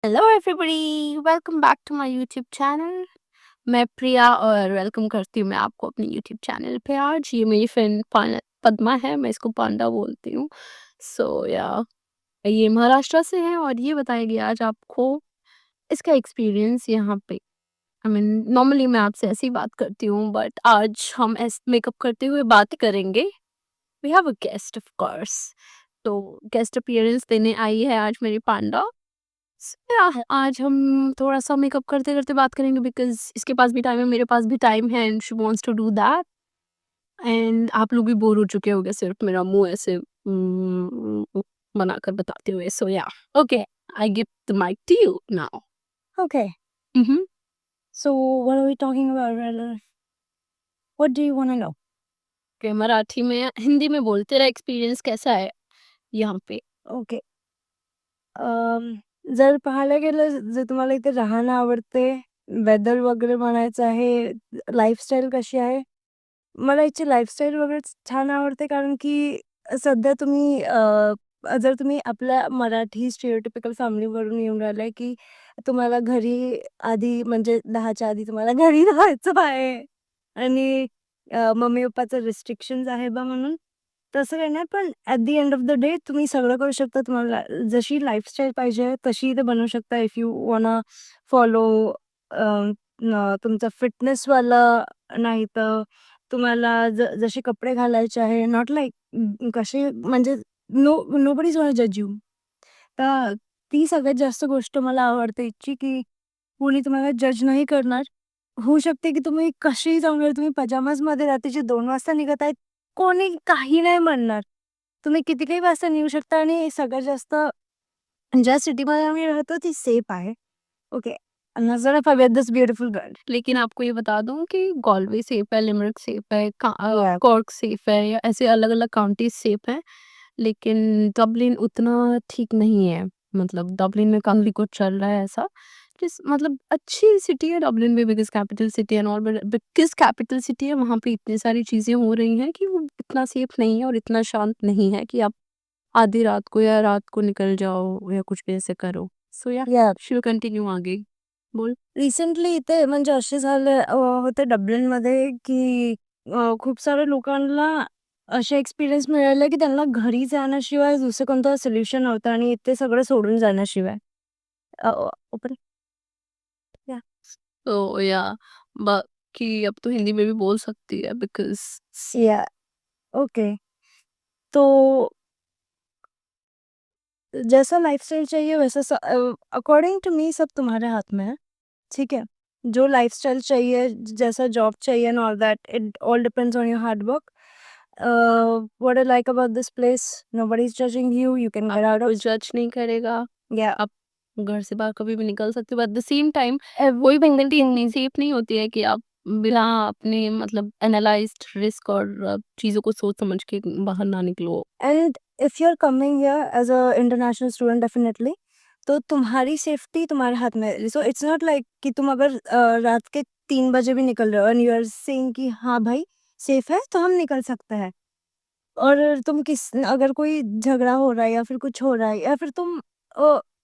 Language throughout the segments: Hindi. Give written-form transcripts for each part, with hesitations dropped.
Hello everybody, welcome back to my YouTube channel. मैं प्रिया और वेलकम करती हूँ मैं आपको अपने यूट्यूब चैनल पे। आज ये मेरी फ्रेंड पद्मा है, मैं इसको पांडा बोलती हूँ। ये महाराष्ट्र से है और ये बताएगी आज आपको इसका एक्सपीरियंस यहाँ पे। आई मीन नॉर्मली मैं आपसे ऐसे ही बात करती हूँ, बट आज हम मेकअप करते हुए बात करेंगे। We have a guest of course. तो गेस्ट अपीयरेंस देने आई है आज मेरी पांडा। आज हम थोड़ा-सा मेकअप करते-करते बात करेंगे बिकॉज़ इसके पास भी टाइम है, मेरे पास भी टाइम है and she wants to do that. And आप लोग भी बोर हो चुके होंगे सिर्फ मेरा मुँह ऐसे बनाकर बताते हुए। Okay, I give the mike to you now. Okay, हुँ, हुँ। so what are we talking about, Rella? What do you want to know? Okay, Marathi में हिंदी में बोल, तेरा एक्सपीरियंस कैसा है यहाँ पे? ओके. जर पाहायला गेलं जर तुम्हाला इथे राहणं आवडते, वेदर वगैरे म्हणायचं आहे, लाईफस्टाईल कशी आहे? मला इथची लाईफस्टाईल वगैरे छान आवडते कारण की सध्या तुम्ही जर तुम्ही आपल्या मराठी स्टिरियोटिपिकल फॅमिलीवरून येऊन राहिलाय, की तुम्हाला घरी आधी म्हणजे 10च्या आधी तुम्हाला घरी राहायचं आहे आणि मम्मी-पप्पाचं रिस्ट्रिक्शन्स आहे बा म्हणून. तसं काही नाही, पण at the end of the day तुम्ही सगळं करू शकता. तुम्हाला जशी लाईफस्टाईल पाहिजे तशी ते बनवू शकता. इफ यू वॉना फॉलो तुमचा फिटनेसवाला, नाही तर तुम्हाला जसे कपडे घालायचे आहे, नॉट लाइक कसे म्हणजे नोबडीज गोना जज यू. तर ती सगळ्यात जास्त गोष्ट मला आवडते इथची, की कोणी तुम्हाला जज नाही करणार. होऊ शकते की तुम्ही कशीही जाऊन राहिले, तुम्ही पजामाजमध्ये रात्रीचे 2 वाजता निघत आहेत, कोणी काही नाही म्हणणार. तुम्ही किती काही वाजता निघू शकता आणि सगळ्यात जास्त ज्या सिटीमध्ये आम्ही राहतो ती सेफ आहे. ओके. नजर of aware this beautiful girl. लेकिन आपको ये बता दूँ कि गॉलवे सेफ है, लिमरिक सेफ है, या कॉर्क सेफ है, या ऐसे अलग-अलग काउंटीज़ सेफ हैं। लेकिन डबलिन उतना ठीक नहीं है। मतलब डबलिन में काफ़ी कुछ चल रहा है ऐसा। मतलब अच्छी सिटी है डबलिन भी, biggest capital city and all, but biggest capital city है, वहाँ पे इतनी सारी चीज़ें हो रही हैं कि वो इतना सेफ नहीं है और इतना शांत नहीं है कि आप आधी रात को या रात को निकल जाओ या कुछ भी ऐसे करो। या शुड कंटिन्यू आगे। बोल। रिसेंटली इथे म्हणजे असे झाले होते डबलिनमध्ये, की खूप साऱ्या लोकांना असे एक्सपिरियन्स मिळाले, की त्यांना घरी जाण्याशिवाय दुसरं कोणतं सोल्युशन नव्हतं आणि ते सगळं सोडून जाण्याशिवाय. ओपन या तो या बाकी अब तो हिंदी में भी बोल सकती है बिकॉज़ या ओके. तो जैसा लाइफ़स्टाइल चाहिए वैसा अकॉर्डिंग टू मी सब तुम्हारे हाथ में है, ठीक है? जो लाइफ़स्टाइल चाहिए, जैसा जॉब चाहिए and all that, it all depends on your hard work. What I like about this place, nobody is judging you, you can get out कोई ऑफ. जज नहीं करेगा। या आप घर से बाहर कभी भी निकल सकते हो, एट द सेम टाइम कोई भी एंग्जायटी इतनी सेफ नहीं होती है कि आप बिना अपने मतलब एनालाइज्ड रिस्क और चीज़ों को सोच समझ के बाहर ना निकलो। And if you are coming here as a international student definitely, तो तुम्हारी सेफ्टी तुम्हारे हाथ में है. सो इट्स नॉट लाइक कि तुम अगर रात के 3 बजे भी निकल रहे हो एंड यू आर सेइंग कि हाँ भाई सेफ है तो हम निकल सकते हैं. और तुम किस अगर कोई झगड़ा हो रहा है या फिर कुछ हो रहा है या फिर तुम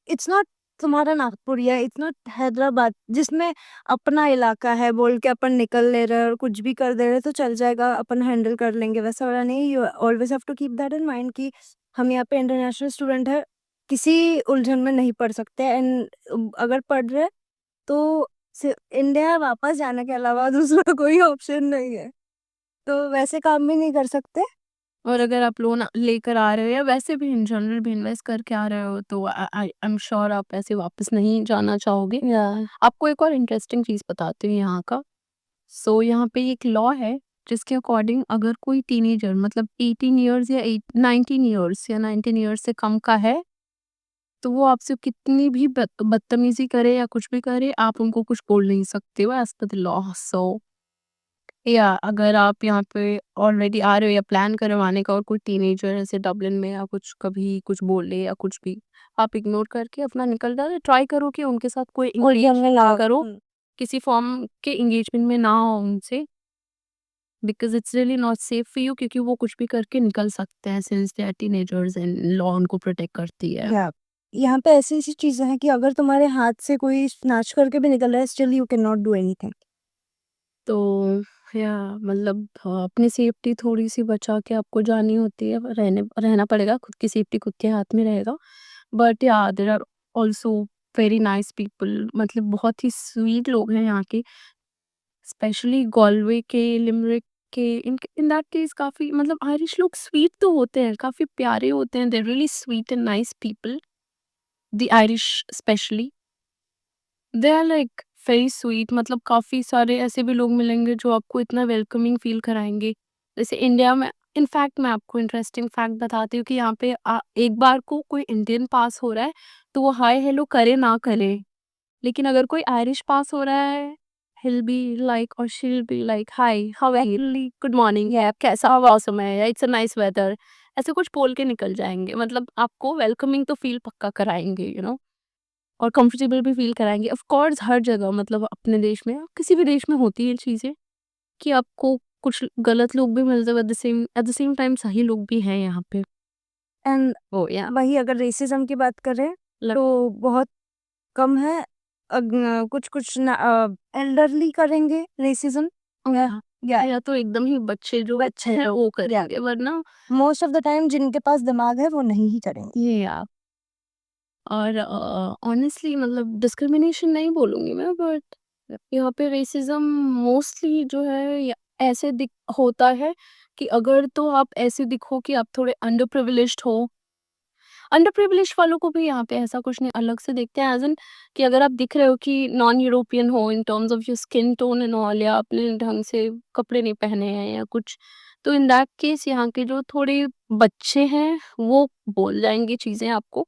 इट्स नॉट तुम्हारा नागपुर या इट्स नॉट हैदराबाद जिसमें अपना इलाका है बोल के अपन निकल ले रहे हैं और कुछ भी कर दे रहे हैं तो चल जाएगा, अपन हैंडल कर लेंगे, वैसा वाला नहीं. You always have to keep that in mind कि हम यहाँ पे इंटरनेशनल स्टूडेंट है, किसी उलझन में नहीं पड़ सकते. एंड अगर पढ़ रहे तो इंडिया वापस जाने के अलावा दूसरा कोई ऑप्शन नहीं है, तो वैसे काम भी नहीं कर सकते. और अगर आप लोन लेकर आ रहे हो या वैसे भी इन जनरल भी इन्वेस्ट करके आ रहे हो तो आई एम श्योर आप ऐसे वापस नहीं जाना चाहोगे। या आपको एक और इंटरेस्टिंग चीज़ बताती हूँ यहाँ का। यहाँ पे एक लॉ है जिसके अकॉर्डिंग अगर कोई टीनेजर मतलब 18 इयर्स या 19 इयर्स या 19 इयर्स से कम का है, तो वो आपसे कितनी भी बदतमीजी करे या कुछ भी करे, आप उनको कुछ बोल नहीं सकते हो एज पर द लॉ। या अगर आप यहाँ पे ऑलरेडी आ रहे हो या प्लान कर रहे हो आने का और कोई टीनेजर ऐसे डबलिन में या कुछ कभी कुछ बोल ले या कुछ भी, आप इग्नोर करके अपना निकल जाओ। ट्राई करो कि उनके साथ कोई उलझन में एंगेज ना. ना करो, किसी फॉर्म के एंगेजमेंट में ना हो उनसे, because it's really not safe for you, क्योंकि वो कुछ भी करके निकल सकते हैं since they are teenagers and law उनको प्रोटेक्ट करती है। या यहाँ पे ऐसी-ऐसी चीज़ें हैं कि अगर तुम्हारे हाथ से कोई स्नैच करके भी निकल रहा है, still you can not do anything. तो या मतलब अपनी सेफ्टी थोड़ी-सी बचा के आपको जानी होती है, रहना पड़ेगा, खुद की सेफ्टी खुद के हाथ में रहेगा। But yeah there are also very nice people, मतलब बहुत ही स्वीट लोग हैं यहाँ के, स्पेशली गॉलवे के, लिमरिक के, इन दैट केस काफ़ी मतलब आयरिश लोग स्वीट तो होते हैं, काफ़ी प्यारे होते हैं, they are really sweet and nice people, the Irish specially. They are like very sweet, मतलब काफ़ी सारे ऐसे भी लोग मिलेंगे जो आपको इतना वेलकमिंग फ़ील कराएँगे। जैसे इंडिया में इनफैक्ट मैं आपको इंटरेस्टिंग फैक्ट बताती हूँ कि यहाँ पे एक बार को कोई इंडियन पास हो रहा है, तो वो हाय हेलो करे ना करे, लेकिन अगर कोई आयरिश पास हो रहा है, he'll be like or she'll be like, "Hi, how are you? Good morning, या कैसा मौसम है? या इट्स अ नाइस वेदर।" ऐसे कुछ बोल के निकल जाएँगे। मतलब आपको वेलकमिंग तो फ़ील पक्का कराएँगे, और कंफर्टेबल भी फ़ील कराएँगे। ऑफ कोर्स हर जगह, मतलब अपने देश में, किसी भी देश में होती है ये चीज़ें कि आपको कुछ गलत लोग भी मिलते हैं, एट द सेम टाइम सही लोग भी हैं यहाँ पे। एंड ओह या वही अगर रेसिज़्म की बात करें, लग तो बहुत कम है। कुछ-कुछ ना एल्डरली करेंगे रेसिज़्म, या हाँ, या या तो एकदम ही बच्चे जो बच्चे हैं लोग, वो या करेंगे, वरना मोस्ट ऑफ द टाइम जिनके पास दिमाग है वो नहीं ही करेंगे। ये या और ऑनेस्टली मतलब डिस्क्रिमिनेशन नहीं बोलूँगी मैं, बट यहाँ पे रेसिज़्म मोस्टली जो है ऐसे दिख होता है कि अगर तो आप ऐसे दिखो कि आप थोड़े अंडर प्रिविलेज्ड हो, अंडर प्रिविलेज्ड वालों को भी यहाँ पे ऐसा कुछ नहीं, अलग से देखते हैं, एज़ इन कि अगर आप दिख रहे हो कि नॉन यूरोपियन हो in terms of your skin tone and all, या आपने ढंग से कपड़े नहीं पहने हैं या कुछ, तो इन दैट केस यहाँ के जो थोड़े बच्चे हैं वो बोल जाएँगे चीज़ें आपको।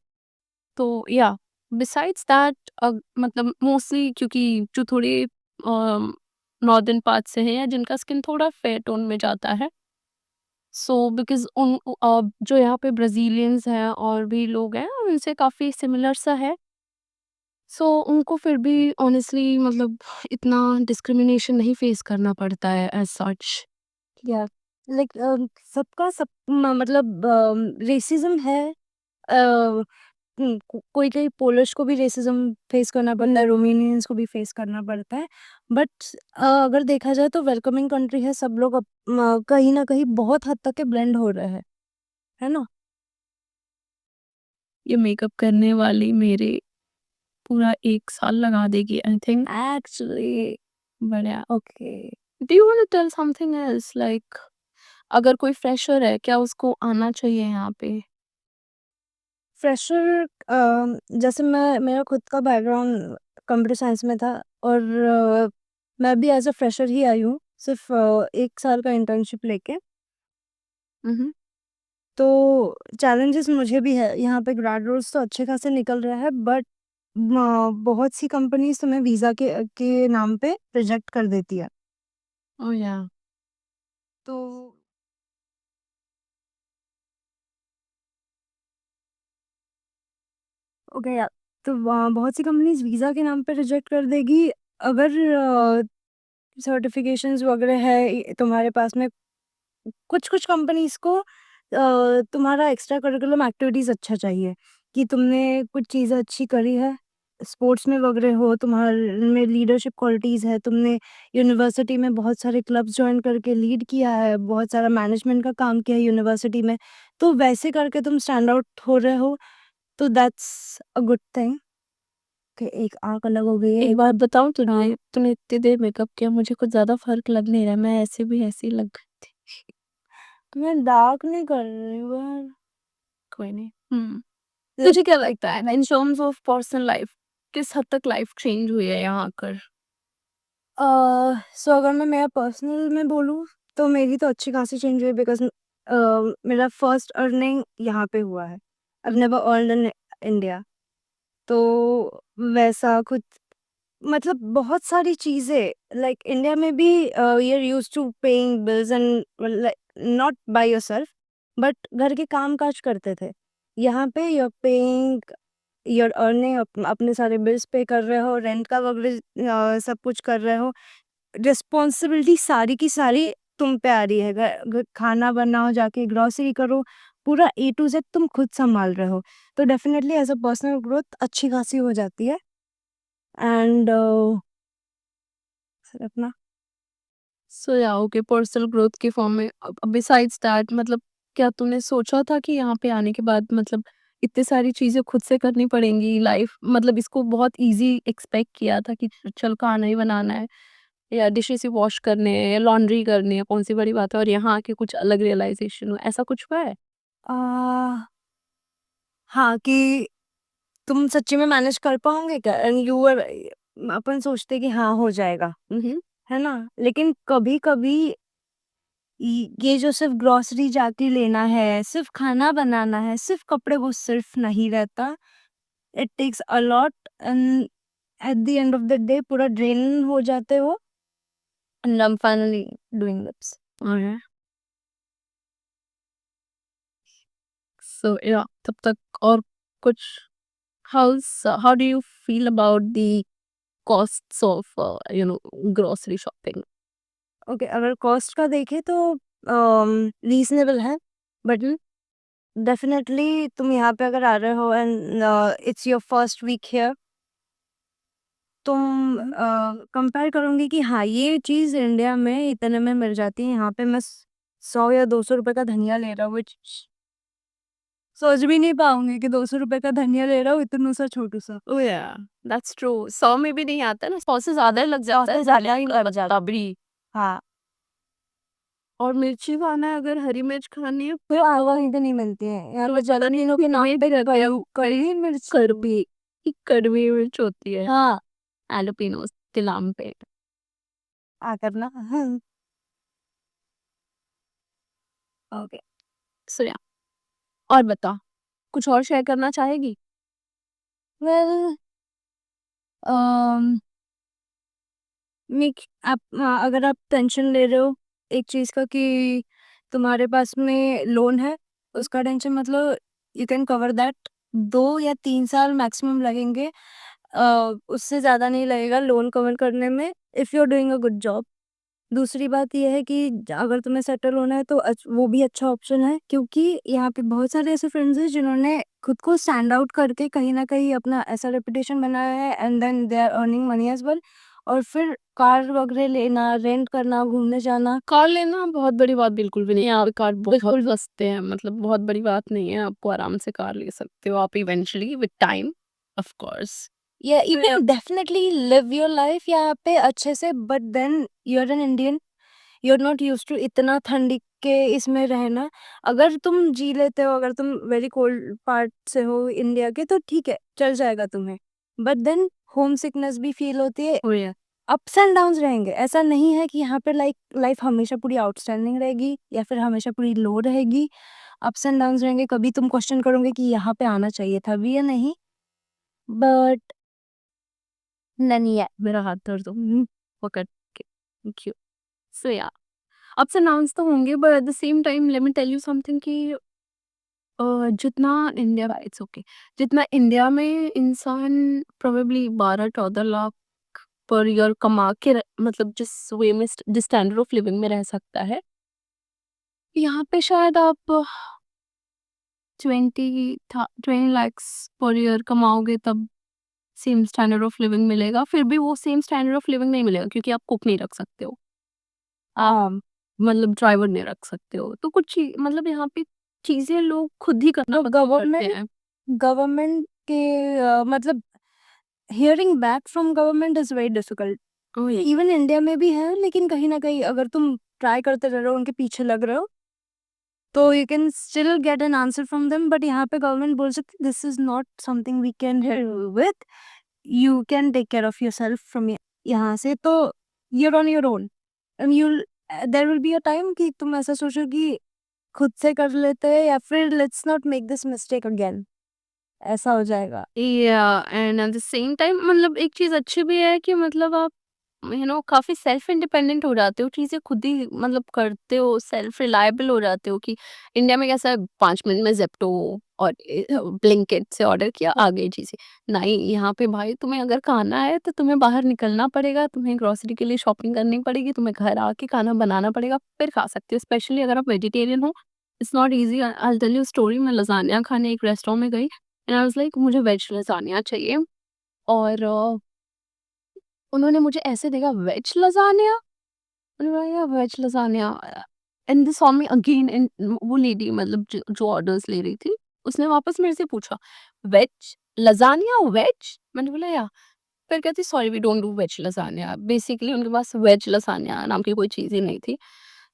तो या बिसाइड्स दैट मतलब मोस्टली क्योंकि जो थोड़े नॉर्दर्न पार्ट से हैं या जिनका स्किन थोड़ा फेयर टोन में जाता है, सो बिकॉज जो यहाँ पे ब्राज़ीलियंस हैं और भी लोग हैं उनसे काफ़ी सिमिलर सा है, सो उनको फिर भी ऑनेस्टली मतलब इतना डिस्क्रिमिनेशन नहीं फेस करना पड़ता है एज़ सच। या लाइक सबका सब मतलब रेसिज़्म है। कोई-कोई पोलिश को भी रेसिज़्म फेस करना पड़ता है, रोमानियंस को भी फेस करना पड़ता है। बट अगर देखा जाए तो वेलकमिंग कंट्री है, सब लोग कहीं न कहीं बहुत हद तक के ब्लेंड हो रहे हैं, है ना? ये मेकअप करने वाली मेरे पूरा 1 साल लगा देगी आई थिंक। एक्चुअली बढ़िया। Okay. Do you want to tell something else, like अगर कोई फ्रेशर है क्या उसको आना चाहिए यहाँ पे? फ्रेशर जैसे मेरा खुद का बैकग्राउंड कंप्यूटर साइंस में था, और मैं भी एज़ अ फ्रेशर ही आई हूँ, सिर्फ़ 1 साल का इंटर्नशिप लेके। हुँ। तो चैलेंजेस मुझे भी है, यहाँ पे ग्रेड रोल्स तो अच्छे खासे निकल रहा है, बट बहुत सी कंपनीज़ तुम्हें वीज़ा के नाम पे रिजेक्ट कर देती है। ओह या! तो ओके या तो बहुत सी कंपनीज़ वीज़ा के नाम पे रिजेक्ट कर देगी। अगर सर्टिफ़िकेशंस वगैरह है तुम्हारे पास में, कुछ-कुछ कंपनीज़ को तुम्हारा एक्स्ट्रा करिकुलम एक्टिविटीज़ अच्छा चाहिए, कि तुमने कुछ चीज़ें अच्छी करी है, स्पोर्ट्स में वगैरह हो, तुम्हारे में लीडरशिप क्वालिटीज़ है, तुमने यूनिवर्सिटी में बहुत सारे क्लब्स जॉइन करके लीड किया है, बहुत सारा मैनेजमेंट का काम किया है यूनिवर्सिटी में, तो वैसे करके तुम स्टैंड आउट हो रहे हो, तो दैट्स अ गुड थिंग कि एक आँख अलग हो गई है। एक बात बताऊँ हाँ। तूने इतनी देर मेकअप किया, मुझे कुछ ज़्यादा फ़र्क लग नहीं रहा है, मैं ऐसे भी ऐसी लग रही थी। मैं डार्क नहीं कर रही हूँ यार। कोई नहीं। तुझे क्या लगता है in terms of personal life किस हद तक लाइफ चेंज हुई है यहाँ आकर? अ, सो अगर मैं मेरा पर्सनल में बोलूँ, तो मेरी तो अच्छी खासी चेंज हुई, बिकॉज़ मेरा फर्स्ट अर्निंग यहाँ पे हुआ है। I have never earned in India. तो वैसा कुछ मतलब बहुत सारी चीज़ें, लाइक इंडिया में भी you are used to paying bills and like not by yourself, but घर के काम-काज करते थे। यहाँ पे you are paying, you are earning, अपने सारे बिल्स पे कर रहे हो, रेंट का वगैरह सब कुछ कर रहे हो। रिस्पॉन्सिबिलिटी सारी की सारी तुम पे आ रही है। खाना बनाओ, जाके ग्रोसरी करो, पूरा ए टू जेड तुम खुद संभाल रहे हो, तो definitely as a personal growth अच्छी खासी हो जाती है। एंड अपना so yeah okay, personal growth के फॉर्म में बिसाइड्स दैट मतलब क्या तूने सोचा था कि यहाँ पे आने के बाद मतलब इतनी सारी चीजें खुद से करनी पड़ेंगी, लाइफ मतलब इसको बहुत इजी एक्सपेक्ट किया था कि चल खाना ही बनाना है या डिशेस ही वॉश करने हैं या लॉन्ड्री करनी है, कौन सी बड़ी बात है, और यहाँ आके कुछ अलग रियलाइजेशन हो, ऐसा कुछ हुआ है? हाँ, कि तुम सच्ची में मैनेज कर पाओगे क्या, एंड यू आर, अपन सोचते कि हाँ हो जाएगा, है ना, लेकिन कभी कभी ये जो सिर्फ ग्रोसरी जाके लेना है, सिर्फ खाना बनाना है, सिर्फ कपड़े, वो सिर्फ नहीं रहता। It takes a lot, and at the end of the day पूरा ड्रेन हो जाते हो, and I am finally doing this. Okay. So yeah, तब तक और कुछ, how do you feel about the costs of grocery shopping? Okay, अगर कॉस्ट का देखें तो रीजनेबल है, बट डेफिनेटली तुम यहाँ पे अगर आ रहे हो and it's your first week here, तुम कंपेयर करूंगी कि हाँ ये चीज़ इंडिया में इतने में मिल जाती है, यहाँ पे मैं 100 या 200 रुपए का धनिया ले रहा हूँ, which सोच भी नहीं पाऊंगी कि 200 रुपए का धनिया ले रहा हूँ, इतना सा छोटू सा। Oh yeah, that's true. 100 में भी नहीं आता ना, 100 से ज्यादा लग जाता है, ज्यादा ही लग जाता अबरी। हाँ, और मिर्ची खाना है, अगर हरी मिर्च खानी है फिर वहीं पे नहीं मिलती है, यहाँ तो पे जलानीनों के नाम पे कड़ी मिर्च। कड़वी, कड़वी मिर्च होती है, हाँ, एलोपिनोस के नाम पे। आकर ना। ओके, सो या, और बता, कुछ और शेयर करना चाहेगी? वेल, आप अगर आप टेंशन ले रहे हो एक चीज का कि तुम्हारे पास में लोन है, उसका टेंशन मतलब यू कैन कवर दैट, 2 या 3 साल मैक्सिमम लगेंगे, उससे ज्यादा नहीं लगेगा लोन कवर करने में, if you are doing a good job. दूसरी बात यह है कि अगर तुम्हें सेटल होना है तो वो भी अच्छा ऑप्शन है, क्योंकि यहाँ पे बहुत सारे ऐसे फ्रेंड्स हैं जिन्होंने खुद को स्टैंड आउट करके कहीं ना कहीं अपना ऐसा रेपुटेशन बनाया है, and then they are earning money as well, और फिर कार वगैरह लेना, रेंट करना, घूमने जाना। कार लेना बहुत बड़ी बात बिल्कुल भी नहीं है, यहाँ पे कार बहुत सस्ते हैं, मतलब बहुत बड़ी बात नहीं है, आपको आराम से कार ले सकते हो आप eventually with time, of course. या you can definitely live your life यहाँ पे अच्छे से, but then you are an Indian, you are not use to इतना ठंडी के इसमें रहना। अगर तुम जी लेते हो, अगर तुम वेरी कोल्ड पार्ट से हो इंडिया के, तो ठीक है, चल जाएगा तुम्हें, बट देन होम सिकनेस भी फील होती है, Oh yeah. Ups and downs रहेंगे। ऐसा नहीं है कि यहाँ पे लाइफ हमेशा पूरी आउटस्टैंडिंग रहेगी या फिर हमेशा पूरी लो रहेगी, अप्स एंड डाउन्स रहेंगे। कभी तुम क्वेश्चन करोगे कि यहाँ पे आना चाहिए था भी या नहीं, बट नहीं है। मेरा हाथ दर्द पकड़ के, थैंक यू। सो या, अप्स एंड डाउन्स तो होंगे, but at the same time let me tell you something कि जितना इंडिया, इट्स ओके, जितना इंडिया में इंसान प्रोबेबली 12-14 लाख पर ईयर कमा के मतलब जिस वे में जिस स्टैंडर्ड ऑफ लिविंग में रह सकता है, यहाँ पे शायद आप 20 lakhs पर ईयर कमाओगे तब सेम स्टैंडर्ड ऑफ लिविंग मिलेगा। फिर भी वो सेम स्टैंडर्ड ऑफ लिविंग नहीं मिलेगा, क्योंकि आप कुक नहीं रख सकते हो, आप मतलब ड्राइवर नहीं रख सकते हो, तो कुछ मतलब यहाँ पे चीजें लोग खुद ही करना पसंद करते हैं। गवर्नमेंट के मतलब hearing back from government is very difficult. Oh yeah. Even India में भी है, लेकिन कहीं ना कहीं अगर तुम ट्राई करते रह रहे हो, उनके पीछे लग रहे हो, तो you can still get an answer from them. But यहाँ पे गवर्नमेंट बोल सकती this is not something we can help with, you can take care of yourself from यहाँ से, तो you're on your own, and you there will be a time कि तुम ऐसा सोचो कि खुद से कर लेते हैं, या फिर let's not make this mistake again, ऐसा हो जाएगा। या and at the same time मतलब एक चीज अच्छी भी है कि मतलब आप काफी सेल्फ इंडिपेंडेंट हो जाते हो, चीजें खुद ही मतलब करते हो, सेल्फ रिलायबल हो जाते हो। कि इंडिया में कैसा है, 5 मिनट में जेप्टो और ब्लिंकिट से ऑर्डर किया, आ गई चीजें। नहीं, यहाँ पे भाई तुम्हें अगर खाना है तो तुम्हें बाहर निकलना पड़ेगा, तुम्हें ग्रोसरी के लिए शॉपिंग करनी पड़ेगी, तुम्हें घर आके खाना बनाना पड़ेगा, फिर खा सकते हो, स्पेशली अगर आप वेजिटेरियन हो it's not easy. I will tell you story. मैं लज़ानिया खाने एक रेस्टोरेंट में गई एंड आई वाज़ लाइक मुझे वेज लज़ानिया चाहिए और उन्होंने मुझे ऐसे देखा, वेज लज़ानिया? मैंने बोला यार veg lasagna and they saw me again and वो लेडी मतलब जो ऑर्डर्स ले रही थी, उसने वापस मेरे से पूछा, "वेज लज़ानिया वेज?" मैंने बोला या। फिर कहती sorry we don't do veg lasagna. Basically उनके पास वेज लज़ानिया नाम की कोई चीज़ ही नहीं थी।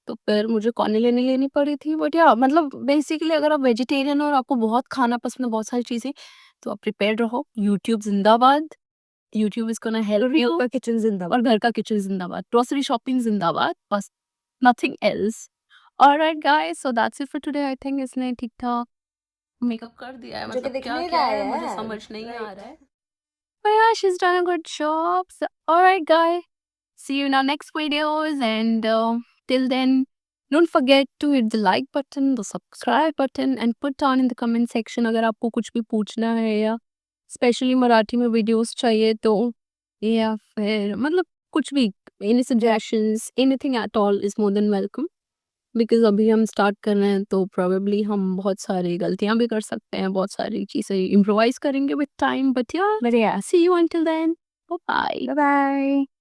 तो फिर मुझे कॉर्निलियनी लेनी पड़ी थी, बट या मतलब बेसिकली अगर आप वेजिटेरियन हो और आपको बहुत खाना पसंद है, बहुत सारी चीज़ें, तो आप प्रिपेयर्ड रहो। यूट्यूब ज़िंदाबाद, YouTube is gonna help you. का किचन और जिंदाबाद। घर का किचन ज़िंदाबाद, ग्रोसरी शॉपिंग ज़िंदाबाद, बस nothing else. Alright guys, so that's it for today. I think इसने ठीक-ठाक मेकअप कर दिया है, जो कि मतलब दिख नहीं क्या रहा है है मुझे यार, समझ नहीं आ राइट। रहा है। But yeah, she's done a good job. So, all right, guys. See you in our next videos. And till then, don't forget to hit the like button, the subscribe button, and put down in the comment section अगर आपको कुछ भी पूछना है या स्पेशली मराठी में वीडियोस चाहिए तो, या फिर मतलब कुछ भी, any suggestions, anything at all is more than welcome. Because अभी हम स्टार्ट कर रहे हैं तो प्रोबेबली हम बहुत सारी गलतियाँ भी कर सकते हैं, बहुत सारी चीज़ें इम्प्रोवाइज़ करेंगे with time, but yeah see you until then, bye bye. Bye bye.